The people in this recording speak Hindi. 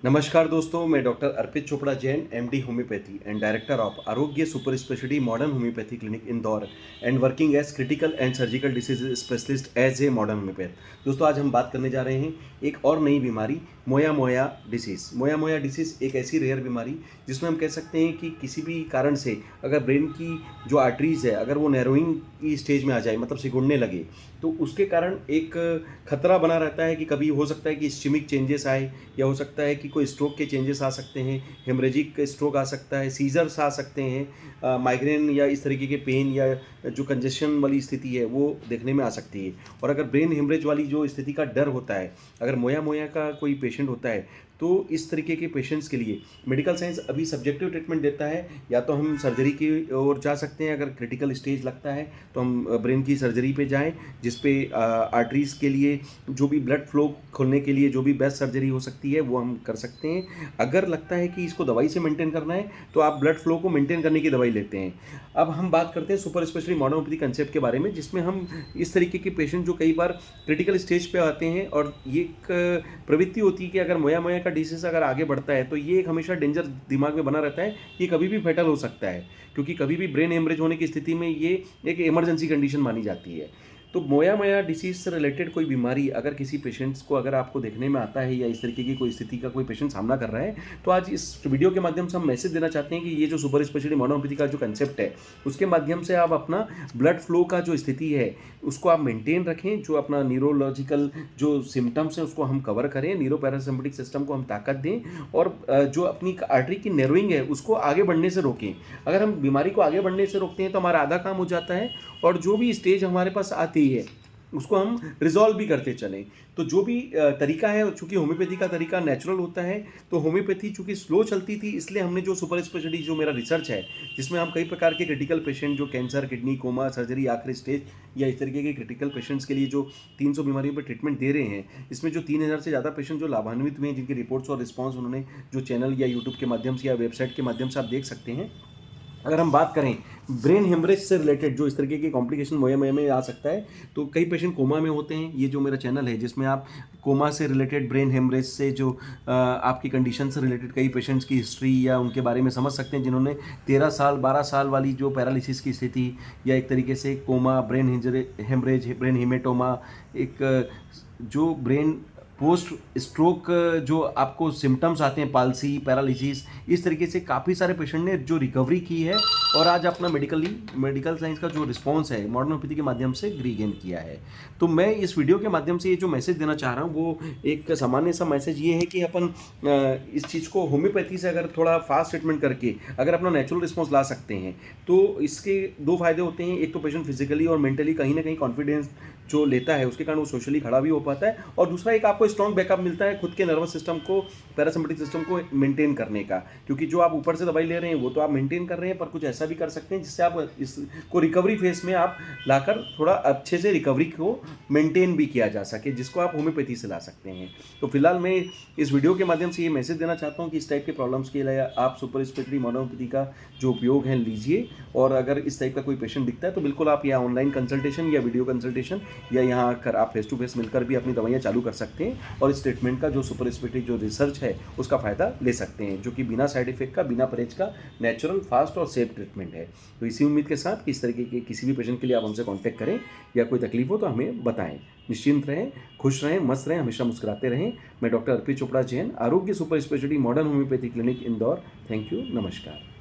नमस्कार दोस्तों, मैं doctor Arpit Chopra Jain, MD homeopathy and director of Arogya super speciality modern homeopathy clinic Indore and working as critical and surgical disease specialist as a modern homeopath. दोस्तों, आज हम बात करने जा रहे हैं एक और नई बीमारी, मोया डिसीज़। मोया डिसीज़ एक ऐसी रेयर बीमारी जिसमें हम कह सकते हैं कि किसी भी कारण से अगर ब्रेन की जो आर्टरीज़ है, अगर वो नैरोइंग की स्टेज में आ जाए, मतलब सिकुड़ने लगे, तो उसके कारण एक खतरा बना रहता है कि कभी हो सकता है कि इस्चेमिक चेंजेस आए, या हो सकता है कि कोई स्ट्रोक के चेंजेस आ सकते हैं, हेमरेजिक स्ट्रोक आ सकता है, सीजर्स आ सकते हैं, माइग्रेन या इस तरीके के पेन या जो कंजेशन वाली स्थिति है वो देखने में आ सकती है। और अगर ब्रेन हेमरेज वाली जो स्थिति का डर होता है, अगर मोया का कोई पेशेंट होता है, तो इस तरीके के पेशेंट्स के लिए मेडिकल साइंस अभी सब्जेक्टिव ट्रीटमेंट देता है। या तो हम सर्जरी की ओर जा सकते हैं, अगर क्रिटिकल स्टेज लगता है तो हम ब्रेन की सर्जरी पे जाएं, जिस पे आर्टरीज़ के लिए जो भी ब्लड फ्लो खोलने के लिए जो भी बेस्ट सर्जरी हो सकती है वो हम कर सकते हैं। अगर लगता है कि इसको दवाई से मेंटेन करना है तो आप ब्लड फ्लो को मेंटेन करने की दवाई लेते हैं। अब हम बात करते हैं super speciality modern homeopathy concept के बारे में, जिसमें हम इस तरीके के पेशेंट जो कई बार क्रिटिकल स्टेज पे आते हैं, और ये एक प्रवृत्ति होती है कि अगर मोया का डिसीज़ अगर आगे बढ़ता है तो ये एक हमेशा डेंजर दिमाग में बना रहता है कि कभी भी फेटल हो सकता है, क्योंकि कभी भी ब्रेन हेमरेज होने की स्थिति में ये एक इमरजेंसी कंडीशन मानी जाती है। तो मोया डिसीज से रिलेटेड कोई बीमारी अगर किसी पेशेंट्स को अगर आपको देखने में आता है, या इस तरीके की कोई स्थिति का कोई पेशेंट सामना कर रहा है, तो आज इस वीडियो के माध्यम से हम मैसेज देना चाहते हैं कि ये जो सुपर स्पेशलिटी मॉडर्न होम्योपैथी का जो कंसेप्ट है, उसके माध्यम से आप अपना ब्लड फ्लो का जो स्थिति है उसको आप मेंटेन रखें, जो अपना न्यूरोलॉजिकल जो सिम्टम्स हैं उसको हम कवर करें, न्यूरो पैरासिम्पैथिक सिस्टम को हम ताकत दें, और जो अपनी आर्टरी की नैरोइंग है उसको आगे बढ़ने से रोकें। अगर हम बीमारी को आगे बढ़ने से रोकते हैं तो हमारा आधा काम हो जाता है, और जो भी स्टेज हमारे पास आती है उसको हम रिजॉल्व भी करते चलें। तो जो भी तरीका है, चूँकि होम्योपैथी का तरीका नेचुरल होता है, तो होम्योपैथी चूँकि स्लो चलती थी, इसलिए हमने जो सुपर स्पेशलिटी जो मेरा रिसर्च है, जिसमें हम कई प्रकार के क्रिटिकल पेशेंट जो कैंसर, किडनी, कोमा, सर्जरी, आखिरी स्टेज या इस तरीके के क्रिटिकल पेशेंट्स के लिए जो 300 बीमारियों पर ट्रीटमेंट दे रहे हैं, इसमें जो 3000 से ज़्यादा पेशेंट जो लाभान्वित हुए हैं, जिनकी रिपोर्ट्स और रिस्पॉन्स उन्होंने जो चैनल या यूट्यूब के माध्यम से या वेबसाइट के माध्यम से आप देख सकते हैं। अगर हम बात करें ब्रेन हेमरेज से रिलेटेड जो इस तरीके की कॉम्प्लिकेशन मोया में आ सकता है, तो कई पेशेंट कोमा में होते हैं। ये जो मेरा चैनल है जिसमें आप कोमा से रिलेटेड, ब्रेन हेमरेज से जो आपकी कंडीशन से रिलेटेड कई पेशेंट्स की हिस्ट्री या उनके बारे में समझ सकते हैं, जिन्होंने 13 साल 12 साल वाली जो पैरालिसिस की स्थिति, या एक तरीके से coma, brain haemorrhage, brain haematoma, एक जो ब्रेन पोस्ट स्ट्रोक जो आपको सिम्टम्स आते हैं, पाल्सी, पैरालिसिस, इस तरीके से काफ़ी सारे पेशेंट ने जो रिकवरी की है, और आज अपना मेडिकल साइंस का जो रिस्पांस है मॉडर्न होम्योपैथी के माध्यम से रीगेन किया है। तो मैं इस वीडियो के माध्यम से ये जो मैसेज देना चाह रहा हूँ वो एक सामान्य सा मैसेज ये है कि अपन इस चीज़ को होम्योपैथी से अगर थोड़ा फास्ट ट्रीटमेंट करके अगर अपना नेचुरल रिस्पॉन्स ला सकते हैं, तो इसके दो फायदे होते हैं। एक तो पेशेंट फिजिकली और मेंटली कहीं ना कहीं कॉन्फिडेंस जो लेता है, उसके कारण वो सोशली खड़ा भी हो पाता है, और दूसरा एक आपको स्ट्रॉन्ग बैकअप मिलता है खुद के नर्वस सिस्टम को, पैरासिम्पैथिक सिस्टम को मेंटेन करने का। क्योंकि जो आप ऊपर से दवाई ले रहे हैं वो तो आप मेंटेन कर रहे हैं, पर कुछ ऐसा भी कर सकते हैं जिससे आप इसको रिकवरी फेज में आप लाकर थोड़ा अच्छे से रिकवरी को मेंटेन भी किया जा सके, जिसको आप होम्योपैथी से ला सकते हैं। तो फिलहाल मैं इस वीडियो के माध्यम से ये मैसेज देना चाहता हूँ कि इस टाइप के प्रॉब्लम्स के लिए आप सुपर स्पेशलिटी मॉडर्न होम्योपैथी का जो उपयोग है लीजिए, और अगर इस टाइप का कोई पेशेंट दिखता है तो बिल्कुल आप यहाँ ऑनलाइन कंसल्टेशन या वीडियो कंसल्टेशन या यहाँ आकर आप फेस टू फेस मिलकर भी अपनी दवाइयाँ चालू कर सकते हैं, और इस ट्रीटमेंट का जो सुपर स्पेशलिटी जो रिसर्च है उसका फ़ायदा ले सकते हैं, जो कि बिना साइड इफेक्ट का, बिना परहेज का नेचुरल, फास्ट और सेफ ट्रीटमेंट है। तो इसी उम्मीद के साथ कि इस तरीके के किसी भी पेशेंट के लिए आप हमसे कॉन्टैक्ट करें, या कोई तकलीफ हो तो हमें बताएं। निश्चिंत रहें, खुश रहें, मस्त रहें, हमेशा मुस्कुराते रहें। मैं डॉक्टर अर्पित चोपड़ा जैन, आरोग्य super speciality modern homeopathy clinic Indore. Thank you, नमस्कार।